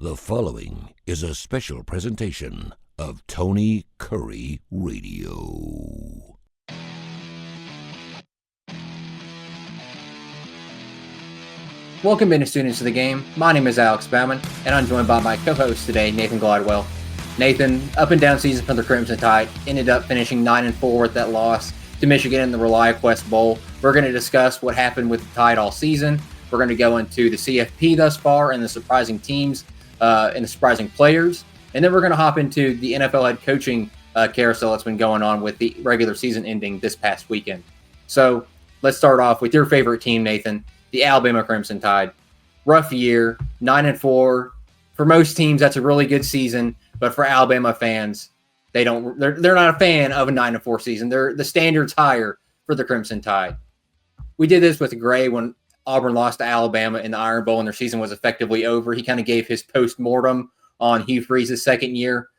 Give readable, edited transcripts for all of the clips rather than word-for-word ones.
The following is a special presentation of Tony Curry Radio. Welcome in, students of the game. My name is Alex Baumann, and I'm joined by my co-host today, Nathan Glidewell. Nathan, up and down season for the Crimson Tide, ended up finishing 9-4 with that loss to Michigan in the ReliaQuest Bowl. We're going to discuss what happened with the Tide all season. We're going to go into the CFP thus far and the surprising teams and the surprising players. And then we're going to hop into the NFL head coaching carousel that's been going on with the regular season ending this past weekend. So let's start off with your favorite team, Nathan, the Alabama Crimson Tide. Rough year, 9-4. For most teams, that's a really good season. But for Alabama fans, they're not a fan of a 9-4 season. The standard's higher for the Crimson Tide. We did this with Gray when Auburn lost to Alabama in the Iron Bowl and their season was effectively over. He kind of gave his post-mortem on Hugh Freeze's second year.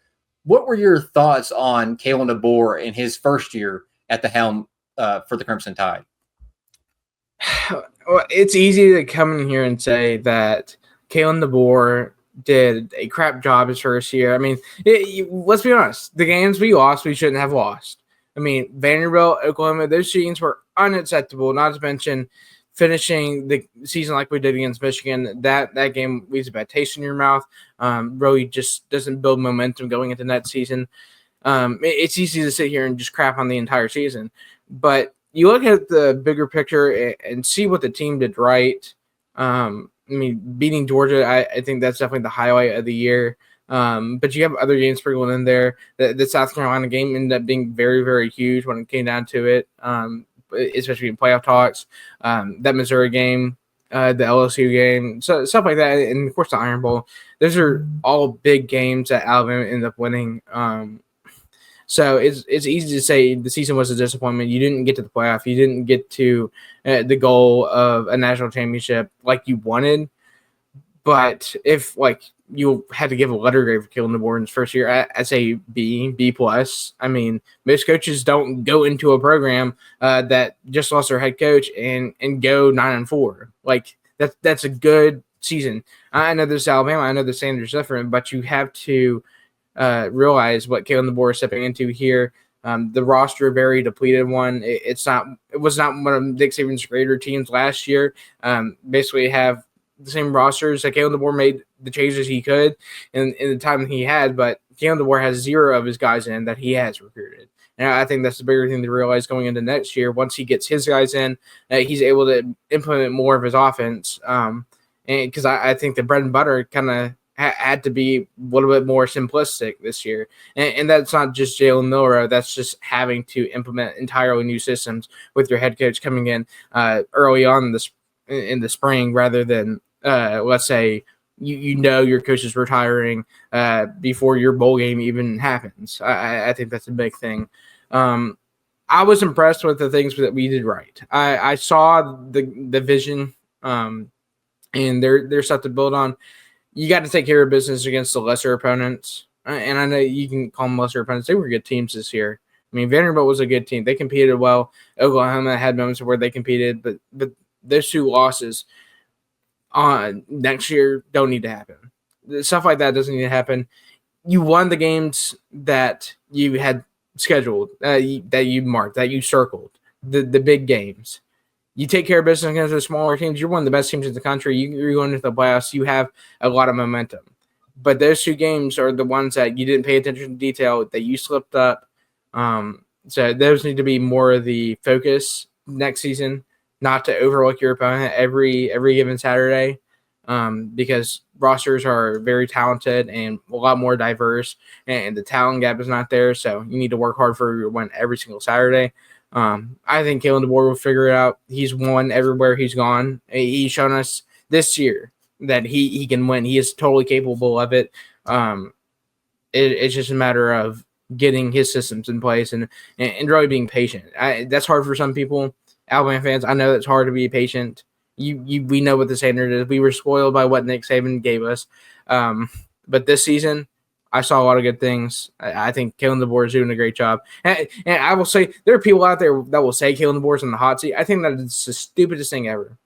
What were your thoughts on Kalen DeBoer in his first year at the helm for the Crimson Tide? Well, it's easy to come in here and say that Kalen DeBoer did a crap job his first year. I mean, let's be honest. The games we lost, we shouldn't have lost. I mean, Vanderbilt, Oklahoma, those games were unacceptable, not to mention finishing the season like we did against Michigan. That game leaves a bad taste in your mouth. Really just doesn't build momentum going into that season. It's easy to sit here and just crap on the entire season. But you look at the bigger picture and see what the team did right. I mean, beating Georgia, I think that's definitely the highlight of the year. But you have other games sprinkled in there. The South Carolina game ended up being very, very huge when it came down to it, especially in playoff talks. That Missouri game, the LSU game, so stuff like that, and of course the Iron Bowl. Those are all big games that Alabama ended up winning. So it's easy to say the season was a disappointment. You didn't get to the playoff. You didn't get to the goal of a national championship like you wanted. But if you had to give a letter grade for Kalen DeBoer in his first year, I say B plus. I mean, most coaches don't go into a program that just lost their head coach and go 9-4. That's a good season. I know this is Alabama. I know the standard's different, but you have to realize what Kalen DeBoer is stepping into here. The roster, very depleted one. It was not one of Nick Saban's greater teams last year. Basically have the same rosters that Kalen DeBoer made the changes he could in the time he had, but Kalen DeBoer has 0 of his guys in that he has recruited. And I think that's the bigger thing to realize going into next year. Once he gets his guys in, he's able to implement more of his offense. And because I think the bread and butter kind of had to be a little bit more simplistic this year. And that's not just Jalen Milroe. That's just having to implement entirely new systems with your head coach coming in early on in the spring rather than, let's say, your coach is retiring before your bowl game even happens. I think that's a big thing. I was impressed with the things that we did right. I saw the vision and there's stuff to build on. You got to take care of business against the lesser opponents. And I know you can call them lesser opponents. They were good teams this year. I mean, Vanderbilt was a good team. They competed well. Oklahoma had moments where they competed, but those 2 losses next year don't need to happen. Stuff like that doesn't need to happen. You won the games that you had scheduled, that you marked, that you circled, the big games. You take care of business against the smaller teams. You're one of the best teams in the country. You're going into the playoffs. You have a lot of momentum. But those 2 games are the ones that you didn't pay attention to detail, that you slipped up. So those need to be more of the focus next season, not to overlook your opponent every given Saturday, because rosters are very talented and a lot more diverse, and the talent gap is not there. So you need to work hard for your win every single Saturday. I think Kalen DeBoer will figure it out. He's won everywhere he's gone. He's shown us this year that he can win. He is totally capable of it. It's just a matter of getting his systems in place and really being patient. That's hard for some people. Alabama fans, I know it's hard to be patient. We know what the standard is. We were spoiled by what Nick Saban gave us. But this season, I saw a lot of good things. I think Kalen DeBoer is doing a great job. And I will say, there are people out there that will say Kalen DeBoer is on the hot seat. I think that is the stupidest thing ever.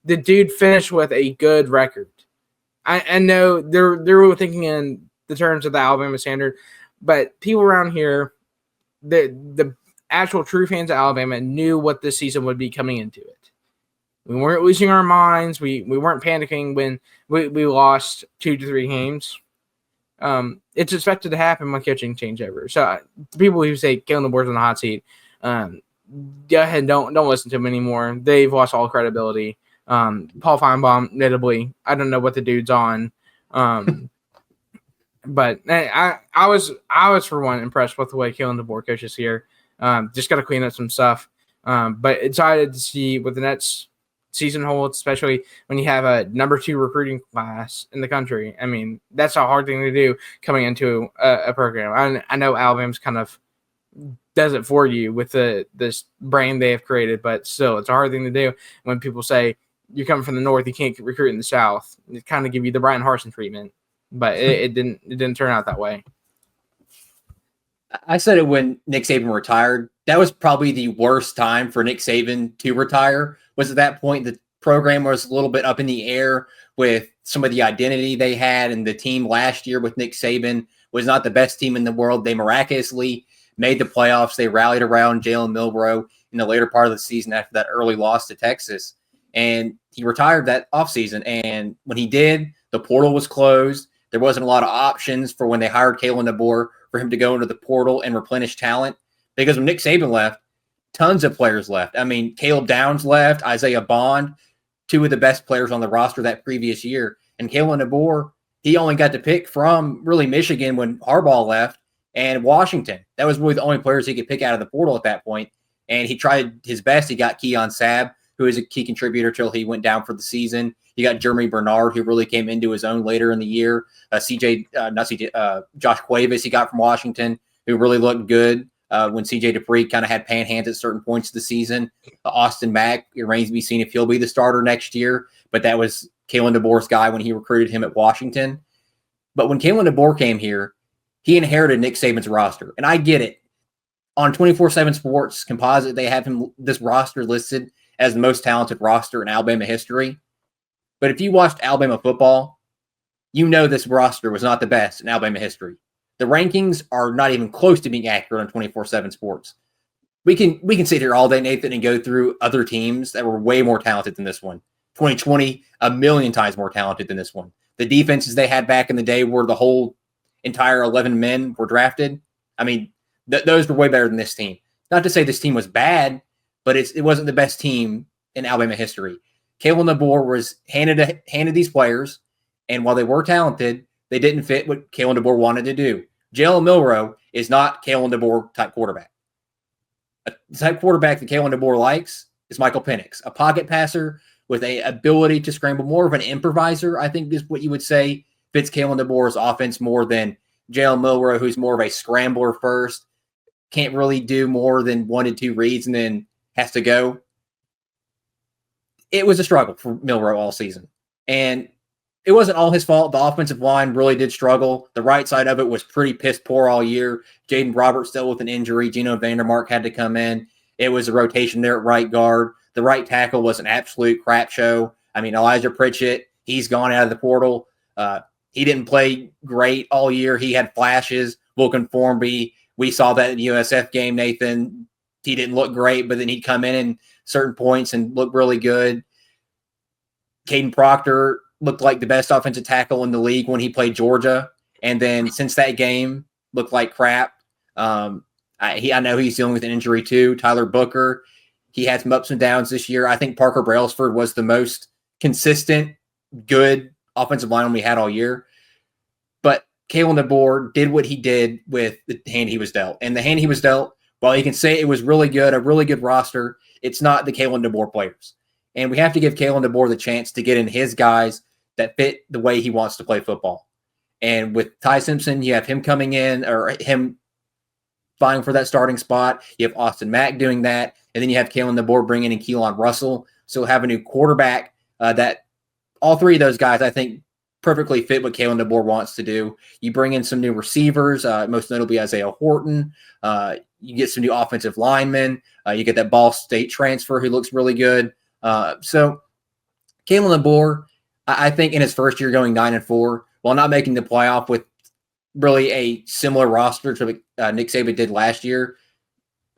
The dude finished with a good record. I know they're thinking in the terms of the Alabama standard, but people around here, the actual true fans of Alabama knew what this season would be coming into it. We weren't losing our minds. We weren't panicking when we lost 2 to 3 games. It's expected to happen when coaching changeover. So the people who say Kalen DeBoer's on the hot seat, go ahead and don't listen to them anymore. They've lost all credibility. Paul Feinbaum, notably, I don't know what the dude's on. But I was for one impressed with the way Kalen DeBoer coaches here. Just got to clean up some stuff. But excited to see what the next season holds, especially when you have a number 2 recruiting class in the country. I mean, that's a hard thing to do coming into a program. I know Alabama's kind of does it for you with this brand they have created, but still, it's a hard thing to do when people say you're coming from the North, you can't recruit in the South. It kind of give you the Brian Harsin treatment, but it didn't turn out that way. I said it when Nick Saban retired. That was probably the worst time for Nick Saban to retire. Was at that point the program was a little bit up in the air with some of the identity they had, and the team last year with Nick Saban was not the best team in the world. They miraculously made the playoffs. They rallied around Jalen Milroe in the later part of the season after that early loss to Texas. And he retired that offseason. And when he did, the portal was closed. There wasn't a lot of options for when they hired Kalen DeBoer for him to go into the portal and replenish talent. Because when Nick Saban left, tons of players left. I mean, Caleb Downs left, Isaiah Bond, 2 of the best players on the roster that previous year. And Kalen DeBoer, he only got to pick from really Michigan when Harbaugh left and Washington. That was really the only players he could pick out of the portal at that point. And he tried his best. He got Keon Sabb, who is a key contributor till he went down for the season. You got Jeremy Bernard, who really came into his own later in the year. Josh Cuevas he got from Washington, who really looked good when CJ Dupree kind of had pan hands at certain points of the season. Austin Mack, it remains to be seen if he'll be the starter next year, but that was Kalen DeBoer's guy when he recruited him at Washington. But when Kalen DeBoer came here, he inherited Nick Saban's roster. And I get it. On 24/7 Sports Composite, they have this roster listed as the most talented roster in Alabama history. But if you watched Alabama football, you know this roster was not the best in Alabama history. The rankings are not even close to being accurate on 24/7 Sports. We can sit here all day, Nathan, and go through other teams that were way more talented than this one. 2020, a million times more talented than this one. The defenses they had back in the day where the whole entire 11 men were drafted. I mean, those were way better than this team. Not to say this team was bad, but it wasn't the best team in Alabama history. Kalen DeBoer was handed these players, and while they were talented, they didn't fit what Kalen DeBoer wanted to do. Jalen Milroe is not Kalen DeBoer type quarterback. A type quarterback that Kalen DeBoer likes is Michael Penix, a pocket passer with an ability to scramble, more of an improviser, I think is what you would say fits Kalen DeBoer's offense more than Jalen Milroe, who's more of a scrambler first, can't really do more than 1 to 2 reads and then has to go. It was a struggle for Milroe all season. And it wasn't all his fault. The offensive line really did struggle. The right side of it was pretty piss poor all year. Jaden Roberts still with an injury. Geno Vandermark had to come in. It was a rotation there at right guard. The right tackle was an absolute crap show. I mean, Elijah Pritchett, he's gone out of the portal. He didn't play great all year. He had flashes. Wilkin Formby, we saw that in the USF game, Nathan. He didn't look great, but then he'd come in certain points and look really good. Caden Proctor looked like the best offensive tackle in the league when he played Georgia. And then since that game, looked like crap. I know he's dealing with an injury too. Tyler Booker, he had some ups and downs this year. I think Parker Brailsford was the most consistent, good offensive lineman we had all year. But Kalen DeBoer did what he did with the hand he was dealt. And the hand he was dealt, while you can say it was really good, a really good roster, it's not the Kalen DeBoer players. And we have to give Kalen DeBoer the chance to get in his guys that fit the way he wants to play football. And with Ty Simpson, you have him coming in or him vying for that starting spot. You have Austin Mack doing that. And then you have Kalen DeBoer bringing in Keelan Russell. So have a new quarterback that all 3 of those guys, I think, perfectly fit what Kalen DeBoer wants to do. You bring in some new receivers, most notably Isaiah Horton. You get some new offensive linemen. You get that Ball State transfer who looks really good. So Kalen DeBoer, I think in his first year going 9-4, while not making the playoff with really a similar roster to Nick Saban did last year,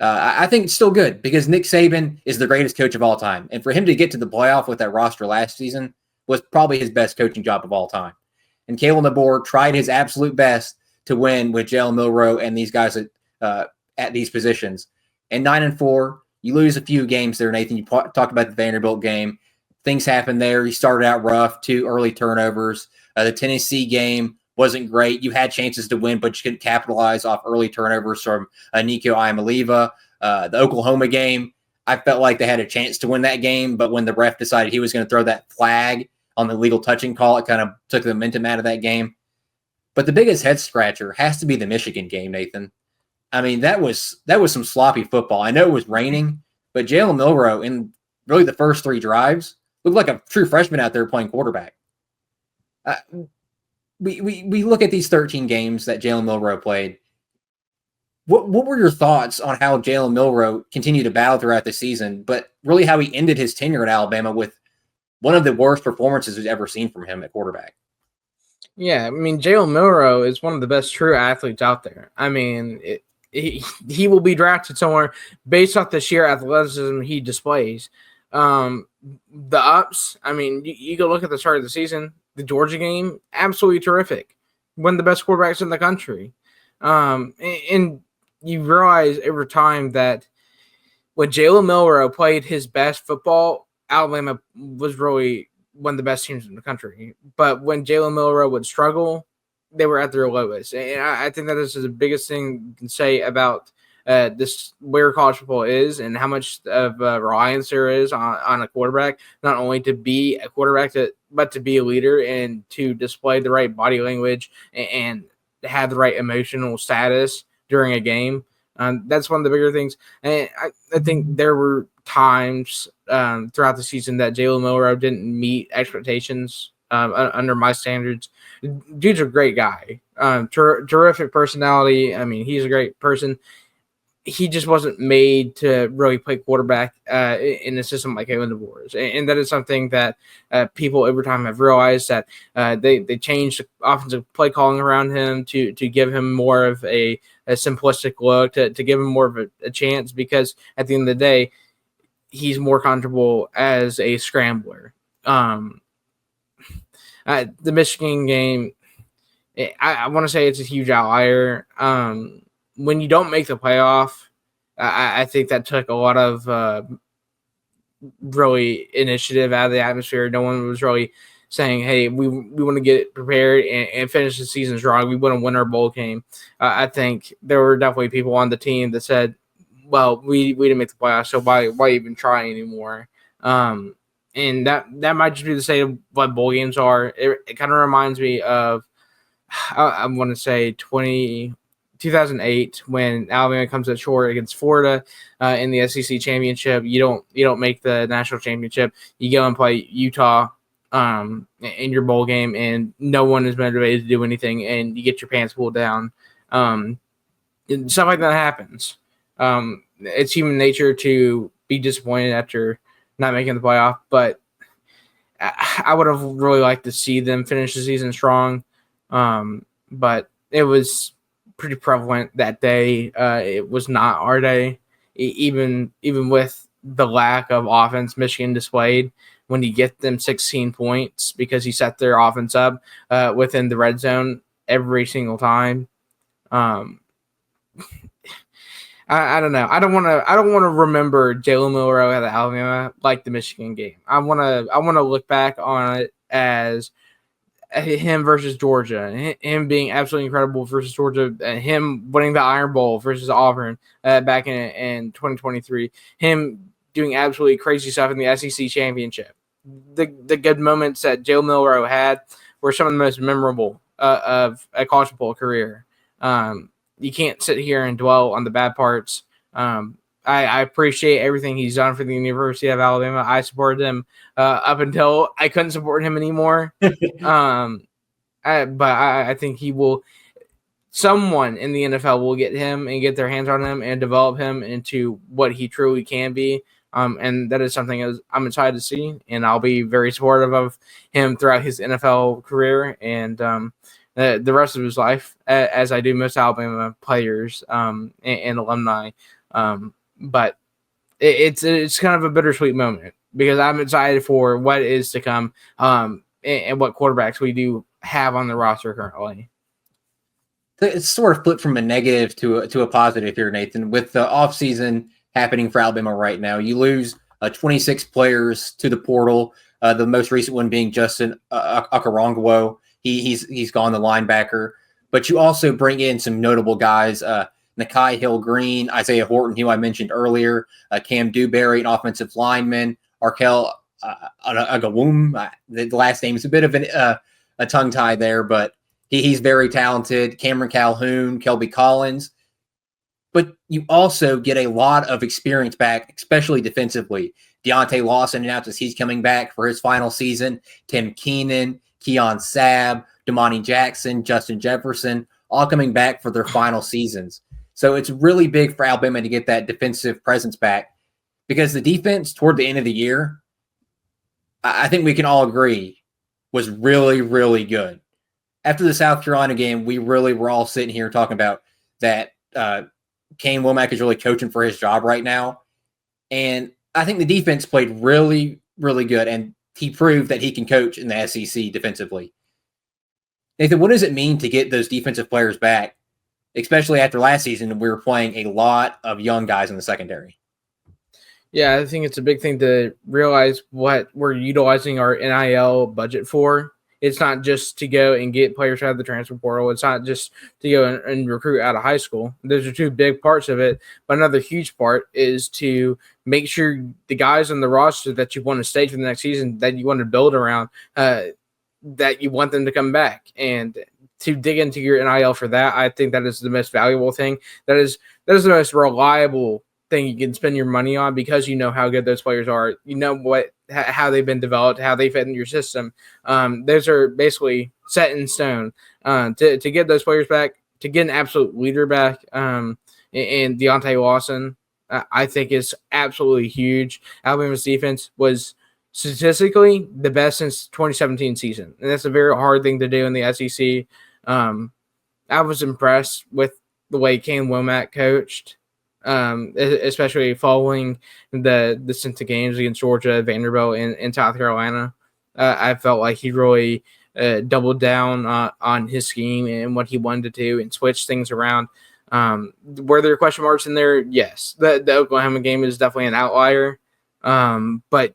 I think it's still good because Nick Saban is the greatest coach of all time. And for him to get to the playoff with that roster last season was probably his best coaching job of all time. And Kalen DeBoer tried his absolute best to win with Jalen Milroe and these guys at these positions. And 9-4, you lose a few games there, Nathan. You talked about the Vanderbilt game. Things happened there. You started out rough, 2 early turnovers. The Tennessee game wasn't great. You had chances to win, but you couldn't capitalize off early turnovers from Nico Iamaleava. The Oklahoma game, I felt like they had a chance to win that game, but when the ref decided he was going to throw that flag on the legal touching call, it kind of took the momentum out of that game. But the biggest head scratcher has to be the Michigan game, Nathan. I mean, that was some sloppy football. I know it was raining, but Jalen Milroe in really the first 3 drives looked like a true freshman out there playing quarterback. We look at these 13 games that Jalen Milroe played. What were your thoughts on how Jalen Milroe continued to battle throughout the season, but really how he ended his tenure at Alabama with one of the worst performances we've ever seen from him at quarterback? Yeah, I mean, Jalen Milroe is one of the best true athletes out there. I mean, he will be drafted somewhere based off the sheer athleticism he displays. The ups, I mean, you go look at the start of the season, the Georgia game, absolutely terrific. One of the best quarterbacks in the country. And you realize over time that when Jalen Milroe played his best football, Alabama was really one of the best teams in the country. But when Jalen Milroe would struggle, they were at their lowest. And I think that is the biggest thing you can say about this where college football is and how much of reliance there is on a quarterback, not only to be a quarterback, but to be a leader and to display the right body language and have the right emotional status during a game. That's one of the bigger things. And I think there were times throughout the season that Jalen Milroe didn't meet expectations under my standards. Dude's a great guy. Terrific personality. I mean, he's a great person. He just wasn't made to really play quarterback in a system like Kalen DeBoer's. And that is something that people over time have realized, that they changed the offensive play calling around him to give him more of a simplistic look, to give him more of a chance, because at the end of the day, he's more comfortable as a scrambler. The Michigan game, I want to say it's a huge outlier. When you don't make the playoff, I think that took a lot of really initiative out of the atmosphere. No one was really saying, hey, we want to get prepared and finish the season strong. We want to win our bowl game. I think there were definitely people on the team that said, well, we didn't make the playoffs, so why even try anymore? And that might just be the state of what bowl games are. It kind of reminds me of, I want to say 2008 when Alabama comes up short against Florida in the SEC championship. You don't make the national championship. You go and play Utah in your bowl game, and no one is motivated to do anything, and you get your pants pulled down. And stuff like that happens. It's human nature to be disappointed after not making the playoff, but I would have really liked to see them finish the season strong. But it was pretty prevalent that day. It was not our day, even with the lack of offense Michigan displayed. When you get them 16 points because he set their offense up within the red zone every single time. I don't know. I don't want to remember Jalen Milroe at Alabama like the Michigan game. I want to look back on it as him versus Georgia, him being absolutely incredible versus Georgia, him winning the Iron Bowl versus Auburn back in 2023, him doing absolutely crazy stuff in the SEC championship. The good moments that Jalen Milroe had were some of the most memorable of a college football career. You can't sit here and dwell on the bad parts. I appreciate everything he's done for the University of Alabama. I supported him up until I couldn't support him anymore. But I think he will. Someone in the NFL will get him and get their hands on him and develop him into what he truly can be. And that is something I'm excited to see, and I'll be very supportive of him throughout his NFL career and the rest of his life, as I do most Alabama players and alumni. But it's kind of a bittersweet moment because I'm excited for what is to come and what quarterbacks we do have on the roster currently. It's sort of flipped from a negative to a positive here, Nathan. With the offseason happening for Alabama right now, you lose 26 players to the portal. The most recent one being Justin Okoronkwo. He's gone, the linebacker. But you also bring in some notable guys, Nakai Hill-Green, Isaiah Horton, who I mentioned earlier, Cam Dewberry, an offensive lineman, Arkel Agawum. The last name is a bit of a tongue tie there, but he's very talented. Cameron Calhoun, Kelby Collins. But you also get a lot of experience back, especially defensively. Deontay Lawson announces he's coming back for his final season. Tim Keenan, Keon Sabb, Damani Jackson, Justin Jefferson, all coming back for their final seasons. So it's really big for Alabama to get that defensive presence back because the defense toward the end of the year, I think we can all agree, was really, really good. After the South Carolina game, we really were all sitting here talking about that Kane Womack is really coaching for his job right now. And I think the defense played really, really good, and he proved that he can coach in the SEC defensively. Nathan, what does it mean to get those defensive players back, especially after last season we were playing a lot of young guys in the secondary? Yeah, I think it's a big thing to realize what we're utilizing our NIL budget for. It's not just to go and get players out of the transfer portal. It's not just to go and recruit out of high school. Those are two big parts of it. But another huge part is to make sure the guys on the roster that you want to stay for the next season, that you want to build around, that you want them to come back. And to dig into your NIL for that, I think that is the most valuable thing. That is the most reliable thing you can spend your money on because you know how good those players are. You know how they've been developed, how they fit in your system. Those are basically set in stone. To get those players back, to get an absolute leader back, and Deontay Lawson, I think is absolutely huge. Alabama's defense was statistically the best since 2017 season, and that's a very hard thing to do in the SEC. I was impressed with the way Kane Womack coached. Especially following the Cincy games against Georgia, Vanderbilt, and South Carolina. I felt like he really doubled down on his scheme and what he wanted to do and switch things around. Were there question marks in there? Yes. The Oklahoma game is definitely an outlier. But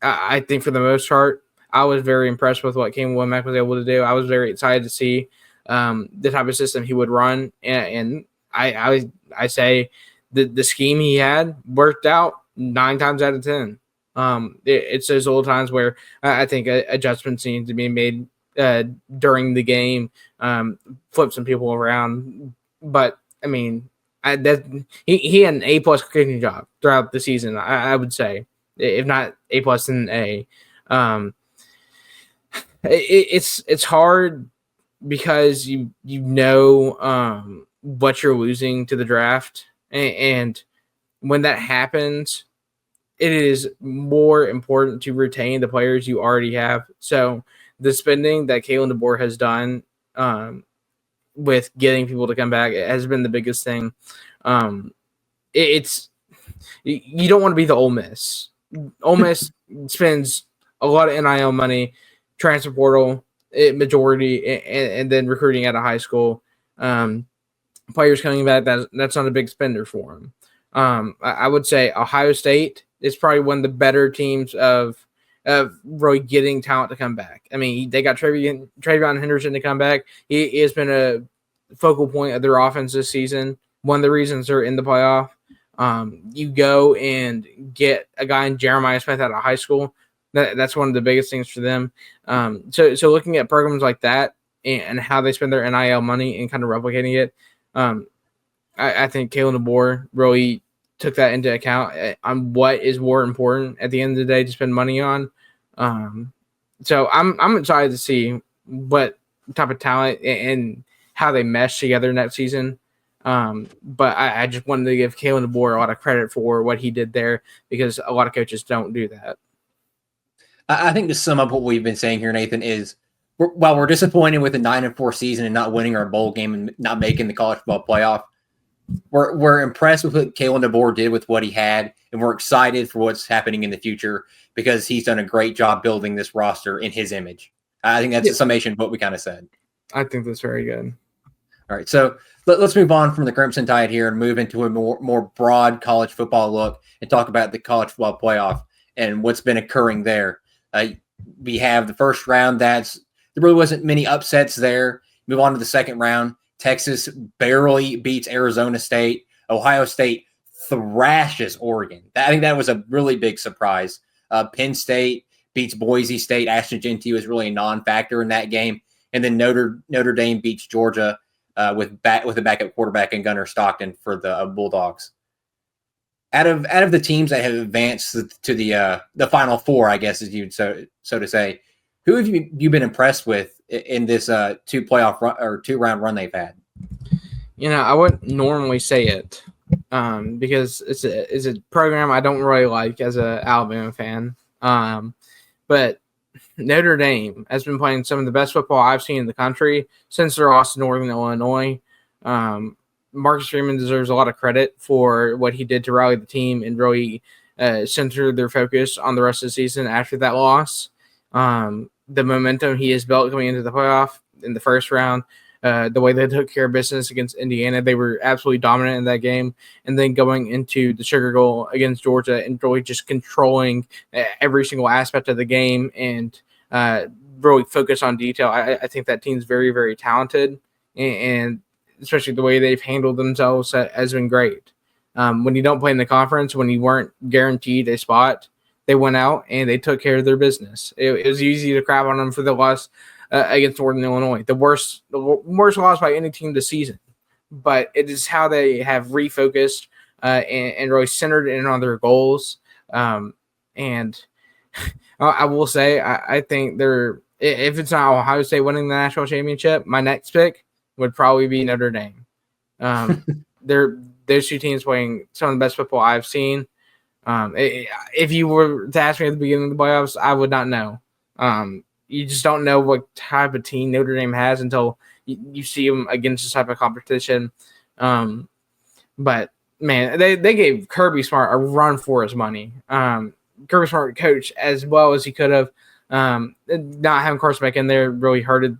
I think for the most part, I was very impressed with what Kane Womack was able to do. I was very excited to see the type of system he would run. And I say the scheme he had worked out 9 times out of 10. It's those little times where I think adjustments need to be made during the game, flip some people around. But I mean, he had an A+ coaching job throughout the season. I would say, if not A+, then A. It's hard because you know what you're losing to the draft, and when that happens, it is more important to retain the players you already have. So the spending that Kalen DeBoer has done with getting people to come back has been the biggest thing. It's you don't want to be the Ole Miss. Ole Miss spends a lot of NIL money, transfer portal majority, and then recruiting out of high school. Players coming back, that's not a big spender for them. I would say Ohio State is probably one of the better teams of really getting talent to come back. I mean, they got Travion Henderson to come back. He has been a focal point of their offense this season. One of the reasons they're in the playoff. You go and get a guy in Jeremiah Smith out of high school. That's one of the biggest things for them. So looking at programs like that and how they spend their NIL money and kind of replicating it, I think Kalen DeBoer really took that into account on what is more important at the end of the day to spend money on. So I'm excited to see what type of talent and how they mesh together next season. But I just wanted to give Kalen DeBoer a lot of credit for what he did there because a lot of coaches don't do that. I think to sum up what we've been saying here, Nathan, is while we're disappointed with the 9-4 season and not winning our bowl game and not making the college football playoff, we're impressed with what Kalen DeBoer did with what he had, and we're excited for what's happening in the future because he's done a great job building this roster in his image. I think that's a summation of what we kind of said. I think that's very good. All right, so let's move on from the Crimson Tide here and move into a more broad college football look and talk about the college football playoff and what's been occurring there. We have the first round. There really wasn't many upsets there. Move on to the second round. Texas barely beats Arizona State. Ohio State thrashes Oregon. I think that was a really big surprise. Penn State beats Boise State. Ashton Jeanty was really a non-factor in that game. And then Notre Dame beats Georgia with a backup quarterback and Gunnar Stockton for the Bulldogs. Out of the teams that have advanced to the Final Four, I guess, as you'd so to say, who have you been impressed with in this two-round run they've had? I wouldn't normally say it because it's a program I don't really like as an Alabama fan. But Notre Dame has been playing some of the best football I've seen in the country since their loss to Northern Illinois. Marcus Freeman deserves a lot of credit for what he did to rally the team and really center their focus on the rest of the season after that loss. The momentum he has built coming into the playoff in the first round, the way they took care of business against Indiana, they were absolutely dominant in that game. And then going into the Sugar Bowl against Georgia and really just controlling every single aspect of the game and really focus on detail. I think that team's very, very talented, and especially the way they've handled themselves has been great. When you don't play in the conference, when you weren't guaranteed a spot, they went out and they took care of their business. It was easy to crap on them for the loss against Northern Illinois, the worst loss by any team this season. But it is how they have refocused and really centered in on their goals. And I will say, I think if it's not Ohio State winning the national championship, my next pick would probably be Notre Dame. Those two teams playing some of the best football I've seen. If you were to ask me at the beginning of the playoffs, I would not know. You just don't know what type of team Notre Dame has until you see them against this type of competition. But, man, they gave Kirby Smart a run for his money. Kirby Smart coached as well as he could have. Not having Carson back in there really hurted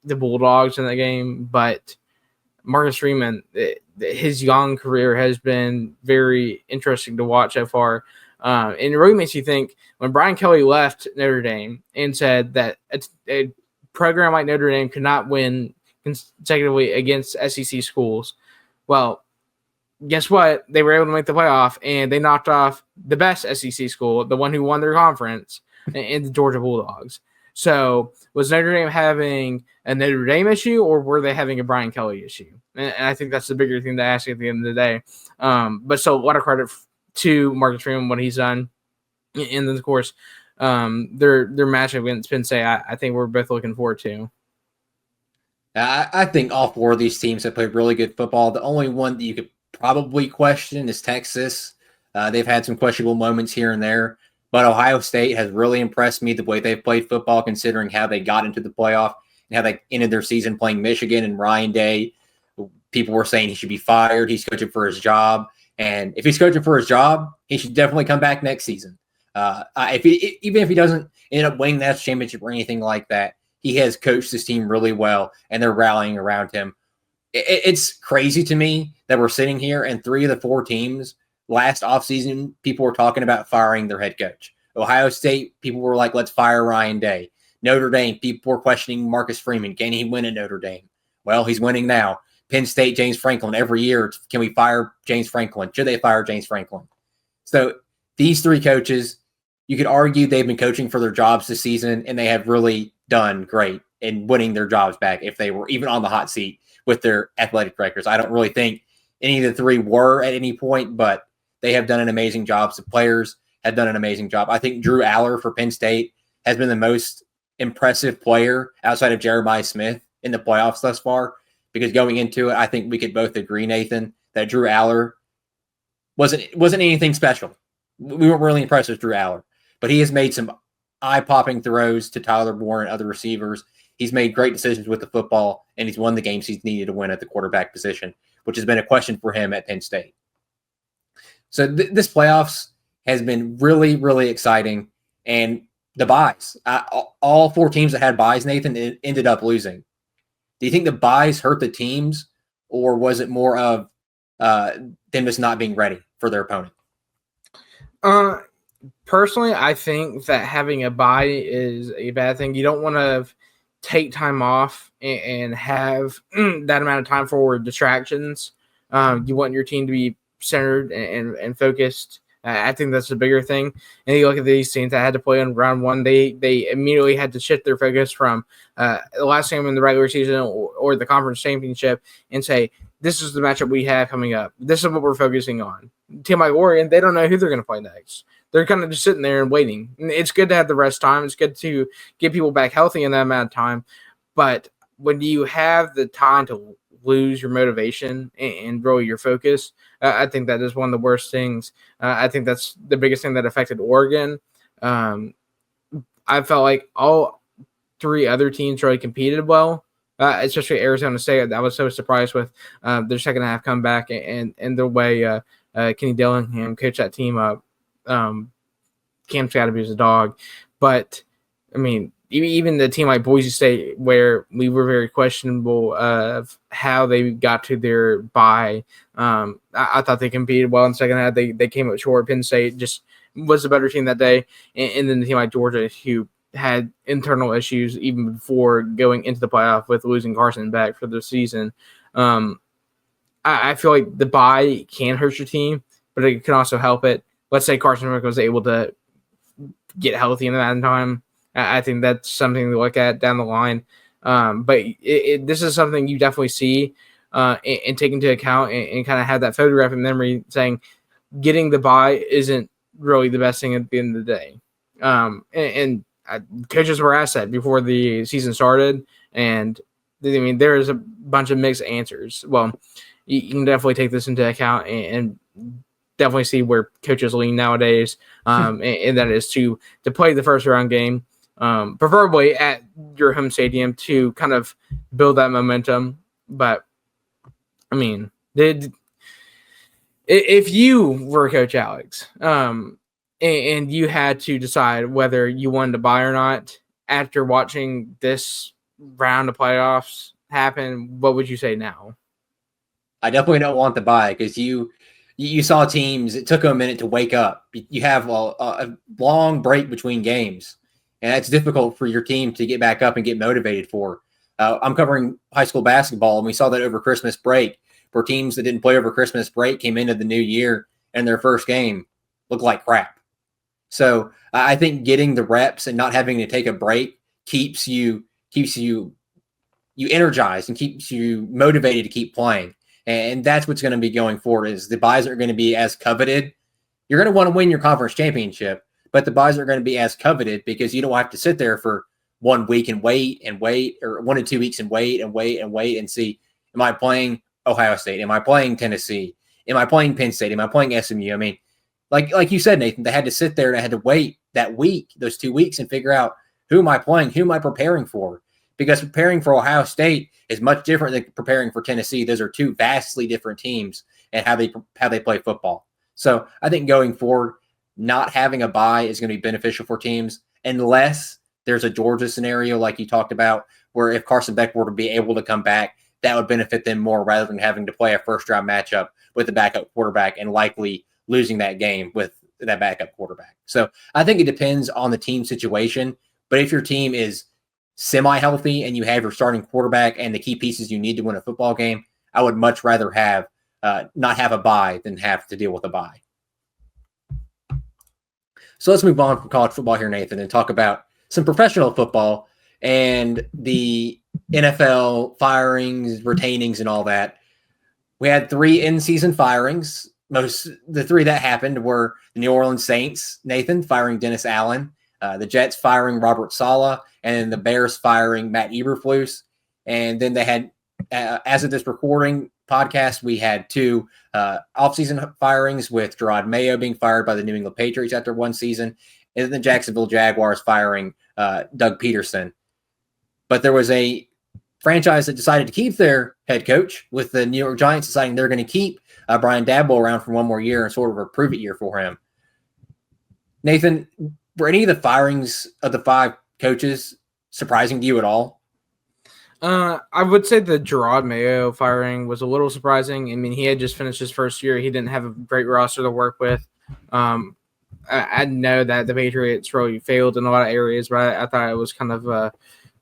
the Bulldogs in that game. But Marcus Freeman, his young career has been very interesting to watch so far. And it really makes you think when Brian Kelly left Notre Dame and said that a program like Notre Dame could not win consecutively against SEC schools. Well, guess what? They were able to make the playoff, and they knocked off the best SEC school, the one who won their conference, in the Georgia Bulldogs. So was Notre Dame having a Notre Dame issue, or were they having a Brian Kelly issue? And I think that's the bigger thing to ask at the end of the day. But so a lot of credit to Marcus Freeman, what he's done. And then, of course, their matchup against Penn State, I think we're both looking forward to. I think all four of these teams have played really good football. The only one that you could probably question is Texas. They've had some questionable moments here and there. But Ohio State has really impressed me the way they've played football, considering how they got into the playoff and how they ended their season playing Michigan and Ryan Day. People were saying he should be fired. He's coaching for his job. And if he's coaching for his job, he should definitely come back next season. Even if he doesn't end up winning that championship or anything like that, he has coached this team really well, and they're rallying around him. It's crazy to me that we're sitting here and three of the four teams last offseason, people were talking about firing their head coach. Ohio State, people were like, let's fire Ryan Day. Notre Dame, people were questioning Marcus Freeman. Can he win at Notre Dame? Well, he's winning now. Penn State, James Franklin, every year, can we fire James Franklin? Should they fire James Franklin? So these three coaches, you could argue they've been coaching for their jobs this season, and they have really done great in winning their jobs back if they were even on the hot seat with their athletic directors. I don't really think any of the three were at any point, but they have done an amazing job. The players have done an amazing job. I think Drew Aller for Penn State has been the most impressive player outside of Jeremiah Smith in the playoffs thus far. because going into it, I think we could both agree, Nathan, that Drew Aller wasn't anything special. We weren't really impressed with Drew Aller, but he has made some eye-popping throws to Tyler Bourne and other receivers. He's made great decisions with the football, and he's won the games he's needed to win at the quarterback position, which has been a question for him at Penn State. So this playoffs has been really, really exciting, and the byes. All 4 teams that had byes, Nathan, ended up losing. Do you think the byes hurt the teams, or was it more of them just not being ready for their opponent? Personally, I think that having a bye is a bad thing. You don't want to take time off and have that amount of time for distractions. You want your team to be centered and focused. I think that's the bigger thing. And you look at these teams that had to play in round 1, they immediately had to shift their focus from the last game in the regular season or the conference championship and say, this is the matchup we have coming up. This is what we're focusing on. A team like Oregon, they don't know who they're going to play next. They're kind of just sitting there and waiting. It's good to have the rest time. It's good to get people back healthy in that amount of time. But when you have the time to lose your motivation and really your focus, I think that is one of the worst things. I think that's the biggest thing that affected Oregon. I felt like all 3 other teams really competed well, especially Arizona State. I was so surprised with their second half comeback and the way Kenny Dillingham coached that team up. Cam Scotty was a dog. But, I mean, even the team like Boise State, where we were very questionable of how they got to their bye, I thought they competed well in the second half. They came up short. Penn State just was a better team that day. And then the team like Georgia, who had internal issues even before going into the playoff with losing Carson back for the season. I feel like the bye can hurt your team, but it can also help it. Let's say Carson Wentz was able to get healthy in that time. I think that's something to look at down the line. But this is something you definitely see and take into account and kind of have that photographic memory saying getting the bye isn't really the best thing at the end of the day. And coaches were asked that before the season started. And, I mean, there is a bunch of mixed answers. Well, you can definitely take this into account and definitely see where coaches lean nowadays, and that is to play the first round game, preferably at your home stadium to kind of build that momentum. But, I mean, if you were Coach Alex and you had to decide whether you wanted to buy or not after watching this round of playoffs happen, what would you say now? I definitely don't want the bye because you saw teams, it took them a minute to wake up. You have a long break between games, and that's difficult for your team to get back up and get motivated for. I'm covering high school basketball, and we saw that over Christmas break, where teams that didn't play over Christmas break came into the new year, and their first game looked like crap. So I think getting the reps and not having to take a break keeps you energized and keeps you motivated to keep playing. And that's what's going to be going forward is the buys are going to be as coveted. You're going to want to win your conference championship, but the buys are going to be as coveted because you don't have to sit there for 1 week and wait, or 1 to 2 weeks and wait and see, am I playing Ohio State? Am I playing Tennessee? Am I playing Penn State? Am I playing SMU? I mean, like you said, Nathan, they had to sit there and they had to wait that week, those 2 weeks, and figure out who am I playing? Who am I preparing for? Because preparing for Ohio State is much different than preparing for Tennessee. Those are 2 vastly different teams and how they play football. So I think going forward, not having a bye is going to be beneficial for teams unless there's a Georgia scenario like you talked about, where if Carson Beck were to be able to come back, that would benefit them more rather than having to play a first-round matchup with the backup quarterback and likely losing that game with that backup quarterback. So I think it depends on the team situation. But if your team is semi-healthy and you have your starting quarterback and the key pieces you need to win a football game, I would much rather have not have a bye than have to deal with a bye. So let's move on from college football here, Nathan, and talk about some professional football and the NFL firings, retainings, and all that. We had 3 in-season firings. The 3 that happened were the New Orleans Saints, Nathan, firing Dennis Allen, the Jets firing Robert Saleh, and then the Bears firing Matt Eberflus. And then they had as of this recording podcast, we had two offseason firings, with Gerard Mayo being fired by the New England Patriots after one season, and then the Jacksonville Jaguars firing Doug Peterson. But there was a franchise that decided to keep their head coach, with the New York Giants deciding they're going to keep Brian Daboll around for one more year and sort of a prove-it year for him. Nathan, were any of the firings of the five coaches surprising to you at all? I would say the Gerard Mayo firing was a little surprising. I mean, he had just finished his first year. He didn't have a great roster to work with. I know that the Patriots really failed in a lot of areas, but I thought it was kind of a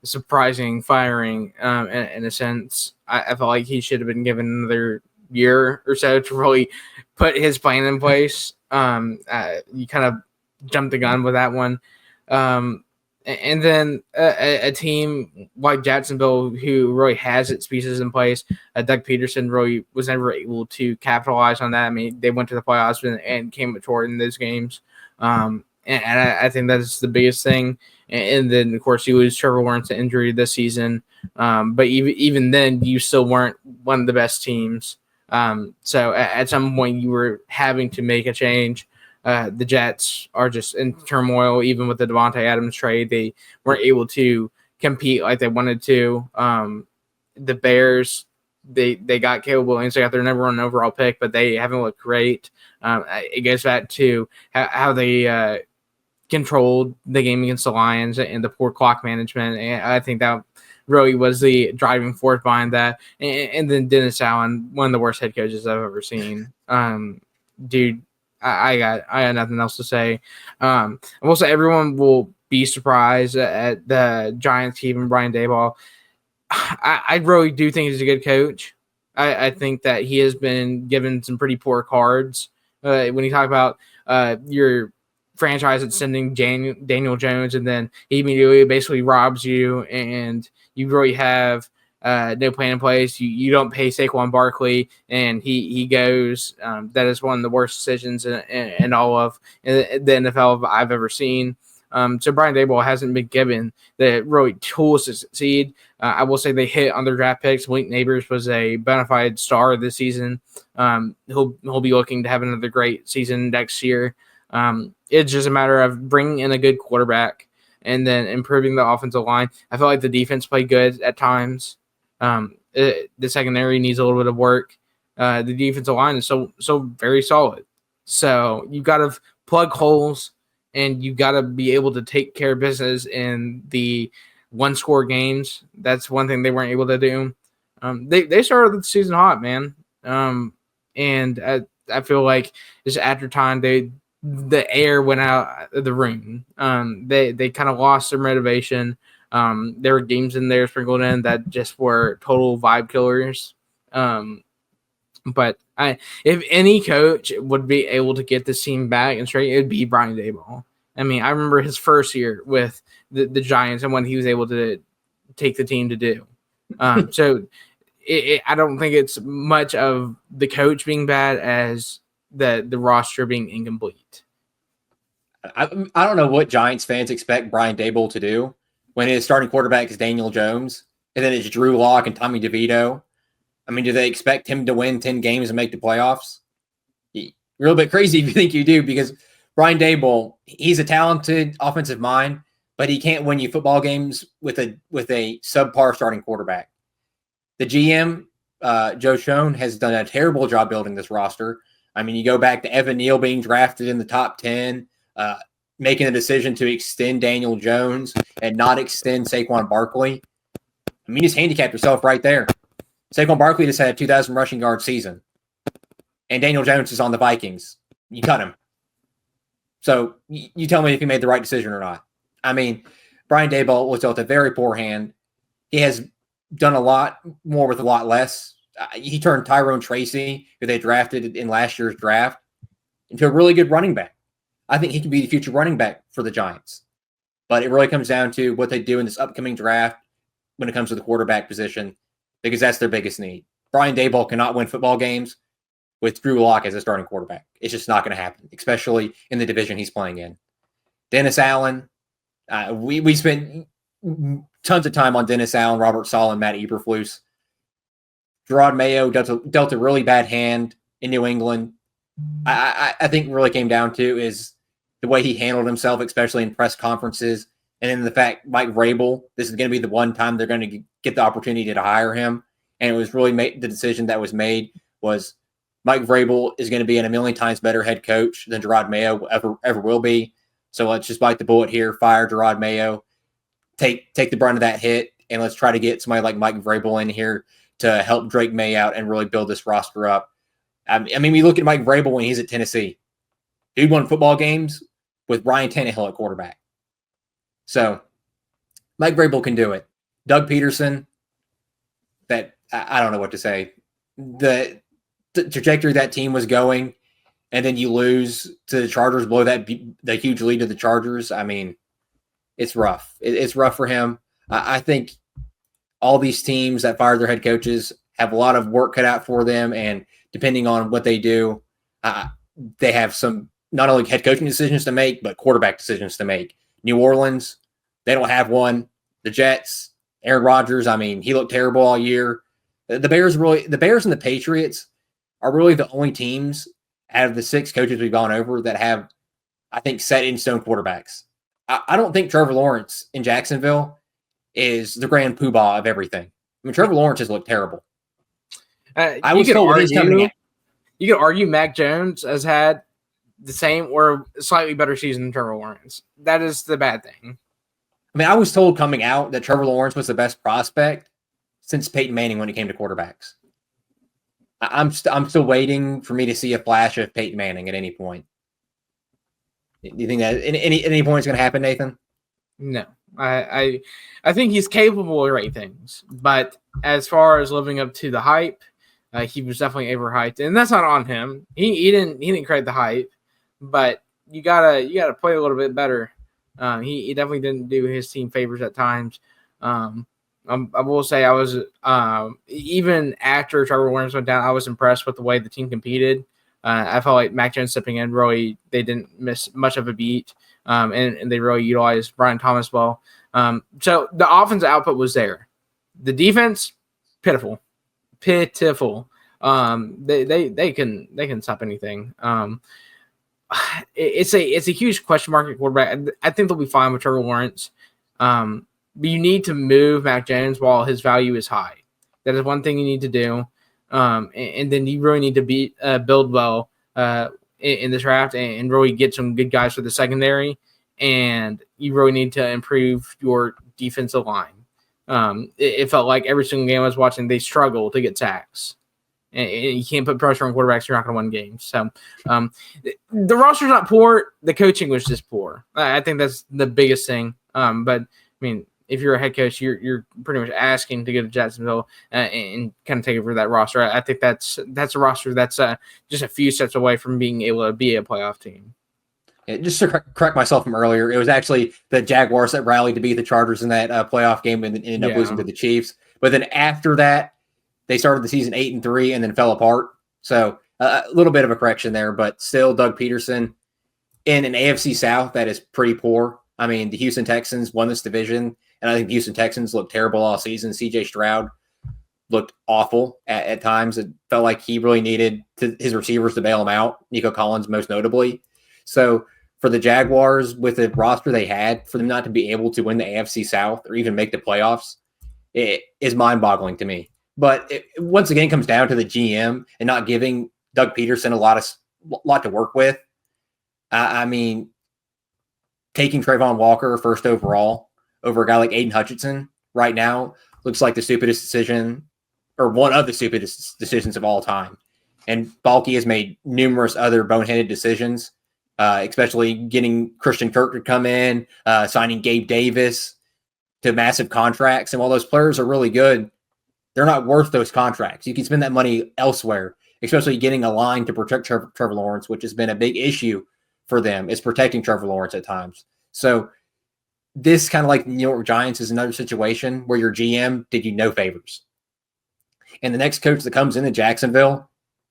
surprising firing in a sense. I felt like he should have been given another year or so to really put his plan in place. You kind of jumped the gun with that one. And then a team like Jacksonville, who really has its pieces in place, Doug Peterson really was never able to capitalize on that. I mean, they went to the playoffs and came up short in those games. And I think that's the biggest thing. And then, of course, you lose Trevor Lawrence to injury this season. But even then, you still weren't one of the best teams. So at some point, you were having to make a change. The Jets are just in turmoil. Even with the Devontae Adams trade, they weren't able to compete like they wanted to. The Bears, they got Caleb Williams. They got their number one overall pick, but they haven't looked great. It goes back to how they controlled the game against the Lions and the poor clock management. And I think that really was the driving force behind that. And then Dennis Allen, one of the worst head coaches I've ever seen. Dude, I got nothing else to say. I will say everyone will be surprised at the Giants keeping Brian Daboll. I really do think he's a good coach. I think that he has been given some pretty poor cards. When you talk about your franchise that's sending Daniel Jones, and then he immediately basically robs you, and you really have no plan in place. You don't pay Saquon Barkley, and he goes. That is one of the worst decisions in all of the NFL I've ever seen. So Brian Daboll hasn't been given the really tools to succeed. I will say they hit on their draft picks. Malik Neighbors was a bona fide star this season. He'll be looking to have another great season next year. It's just a matter of bringing in a good quarterback and then improving the offensive line. I felt like the defense played good at times. The secondary needs a little bit of work. The defensive line is so very solid. So you've got to plug holes, and you've got to be able to take care of business in the one-score games. That's one thing they weren't able to do. They started the season hot, man. And I feel like just after time, the air went out of the room. They kind of lost their motivation. There were games in there sprinkled in that just were total vibe killers. But if any coach would be able to get this team back and straight, it'd be Brian Daboll. I mean, I remember his first year with the Giants and what he was able to take the team to do. So I don't think it's much of the coach being bad as the roster being incomplete. I don't know what Giants fans expect Brian Daboll to do when his starting quarterback is Daniel Jones, and then it's Drew Lock and Tommy DeVito. I mean, do they expect him to win 10 games and make the playoffs? You're a little bit crazy if you think you do, because Brian Daboll, he's a talented offensive mind, but he can't win you football games with a subpar starting quarterback. The GM, Joe Schoen, has done a terrible job building this roster. I mean, you go back to Evan Neal being drafted in the top 10, making a decision to extend Daniel Jones and not extend Saquon Barkley. I mean, you just handicapped yourself right there. Saquon Barkley just had a 2,000 rushing yard season, and Daniel Jones is on the Vikings. You cut him. So you tell me if you made the right decision or not. I mean, Brian Daboll was dealt a very poor hand. He has done a lot more with a lot less. He turned Tyrone Tracy, who they drafted in last year's draft, into a really good running back. I think he can be the future running back for the Giants. But it really comes down to what they do in this upcoming draft when it comes to the quarterback position, because that's their biggest need. Brian Daboll cannot win football games with Drew Lock as a starting quarterback. It's just not going to happen, especially in the division he's playing in. Dennis Allen, we spent tons of time on Dennis Allen, Robert Sala, and Matt Eberflus. Gerard Mayo dealt a really bad hand in New England. I think really came down to is the way he handled himself, especially in press conferences. And then the fact Mike Vrabel, this is going to be the one time they're going to get the opportunity to hire him. And it was really the decision that was made was Mike Vrabel is going to be a million times better head coach than Gerard Mayo ever will be. So let's just bite the bullet here, fire Gerard Mayo, take the brunt of that hit, and let's try to get somebody like Mike Vrabel in here to help Drake May out and really build this roster up. I mean, we look at Mike Vrabel when he's at Tennessee. Dude won football games with Ryan Tannehill at quarterback. So Mike Vrabel can do it. Doug Peterson, that I don't know what to say. The trajectory that team was going, and then you lose to the Chargers, blow the huge lead to the Chargers. I mean, it's rough. It's rough for him. I think all these teams that fire their head coaches have a lot of work cut out for them, and depending on what they do, they have some not only head coaching decisions to make, but quarterback decisions to make. New Orleans, they don't have one. The Jets, Aaron Rodgers, I mean, he looked terrible all year. The Bears and the Patriots are really the only teams out of the 6 coaches we've gone over that have, I think, set in stone quarterbacks. I don't think Trevor Lawrence in Jacksonville is the grand poobah of everything. I mean, Trevor Lawrence has looked terrible. I was told he's coming in. You could argue Mac Jones has had the same or slightly better season than Trevor Lawrence. That is the bad thing. I mean, I was told coming out that Trevor Lawrence was the best prospect since Peyton Manning when it came to quarterbacks. I'm still waiting for me to see a flash of Peyton Manning at any point. Do you think that at any point is going to happen, Nathan? No. I think he's capable of great things, but as far as living up to the hype, he was definitely overhyped, and that's not on him. He didn't create the hype, but you gotta play a little bit better. He definitely didn't do his team favors at times. I will say I was even after Trevor Lawrence went down, I was impressed with the way the team competed. I felt like Mac Jones stepping in really, they didn't miss much of a beat, and they really utilized Brian Thomas well. So the offensive output was there. The defense, pitiful. They can stop anything. It's a huge question mark at quarterback. I think they'll be fine with Trevor Lawrence. But you need to move Mac Jones while his value is high. That is one thing you need to do. And then you really need to build well in the draft and really get some good guys for the secondary. And you really need to improve your defensive line. It felt like every single game I was watching, they struggle to get sacks. And you can't put pressure on quarterbacks. You're not going to win games. So the roster's not poor. The coaching was just poor. I think that's the biggest thing. But, I mean, if you're a head coach, you're pretty much asking to go to Jacksonville and kind of take over that roster. I think that's a roster that's just a few steps away from being able to be a playoff team. Yeah, just to correct myself from earlier, it was actually the Jaguars that rallied to beat the Chargers in that playoff game and ended up losing to the Chiefs. But then after that, they started the season 8-3 and then fell apart. So a little bit of a correction there, but still Doug Peterson in an AFC South that is pretty poor. I mean, the Houston Texans won this division, and I think the Houston Texans looked terrible all season. CJ Stroud looked awful at times. It felt like he really needed his receivers to bail him out, Nico Collins most notably. So for the Jaguars, with the roster they had, for them not to be able to win the AFC South or even make the playoffs, it is mind-boggling to me. But it once again comes down to the GM and not giving Doug Peterson a lot to work with. I mean, taking Trayvon Walker first overall over a guy like Aiden Hutchinson right now looks like the stupidest decision, or one of the stupidest decisions of all time. And Balky has made numerous other boneheaded decisions, especially getting Christian Kirk to come in, signing Gabe Davis to massive contracts. And while those players are really good, they're not worth those contracts. You can spend that money elsewhere, especially getting a line to protect Trevor Lawrence, which has been a big issue for them, is protecting Trevor Lawrence at times. So this kind of like the New York Giants is another situation where your GM did you no favors. And the next coach that comes into Jacksonville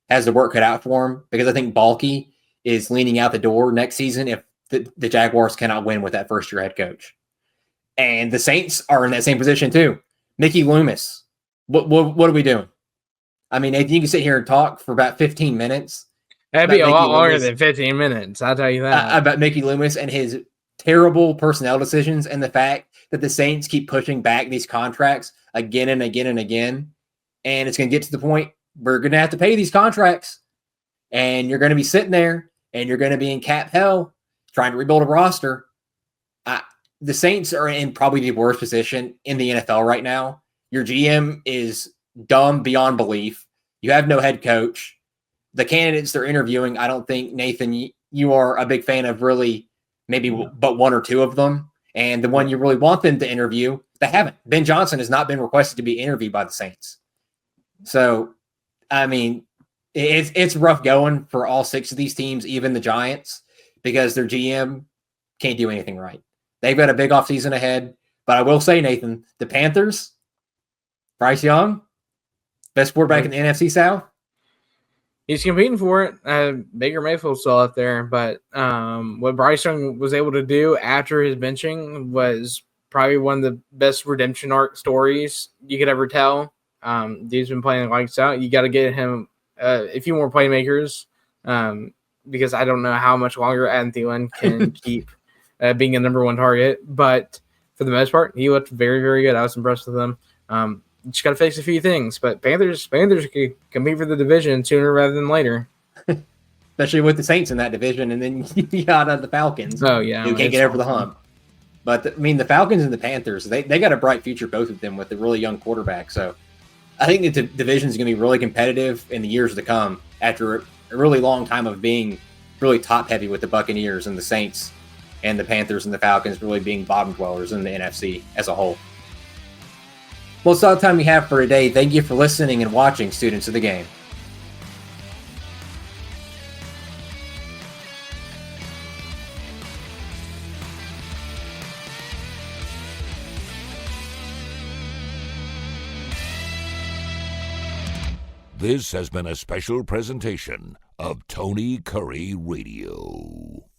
has the work cut out for him, because I think Balky is leaning out the door next season if the Jaguars cannot win with that first-year head coach. And the Saints are in that same position too. Mickey Loomis. What are we doing? I mean, Nathan, you can sit here and talk for about 15 minutes. That'd be a lot longer than 15 minutes. I'll tell you that. About Mickey Loomis and his terrible personnel decisions and the fact that the Saints keep pushing back these contracts again and again and again. And it's going to get to the point we're going to have to pay these contracts. And you're going to be sitting there and you're going to be in cap hell trying to rebuild a roster. The Saints are in probably the worst position in the NFL right now. Your GM is dumb beyond belief. You have no head coach. The candidates they're interviewing, I don't think, Nathan, you are a big fan of really maybe but one or two of them. And the one you really want them to interview, they haven't. Ben Johnson has not been requested to be interviewed by the Saints. So, I mean, it's rough going for all 6 of these teams, even the Giants, because their GM can't do anything right. They've got a big offseason ahead. But I will say, Nathan, the Panthers, Bryce Young, best quarterback in the NFC South. He's competing for it. Baker Mayfield's still out there, but what Bryce Young was able to do after his benching was probably one of the best redemption arc stories you could ever tell. Dude's been playing lights out. You got to get him a few more playmakers because I don't know how much longer Adam Thielen can keep being a number 1 target. But for the most part, he looked very, very good. I was impressed with him. Just got to fix a few things, but Panthers could compete for the division sooner rather than later. Especially with the Saints in that division, and then you got the Falcons. Oh, yeah. Who can't get over the hump. But, the Falcons and the Panthers, they got a bright future, both of them, with a really young quarterback. So I think the division is going to be really competitive in the years to come after a really long time of being really top-heavy with the Buccaneers and the Saints and the Panthers and the Falcons really being bottom dwellers in the NFC as a whole. Well, it's all the time we have for today. Thank you for listening and watching, students of the game. This has been a special presentation of Tony Curry Radio.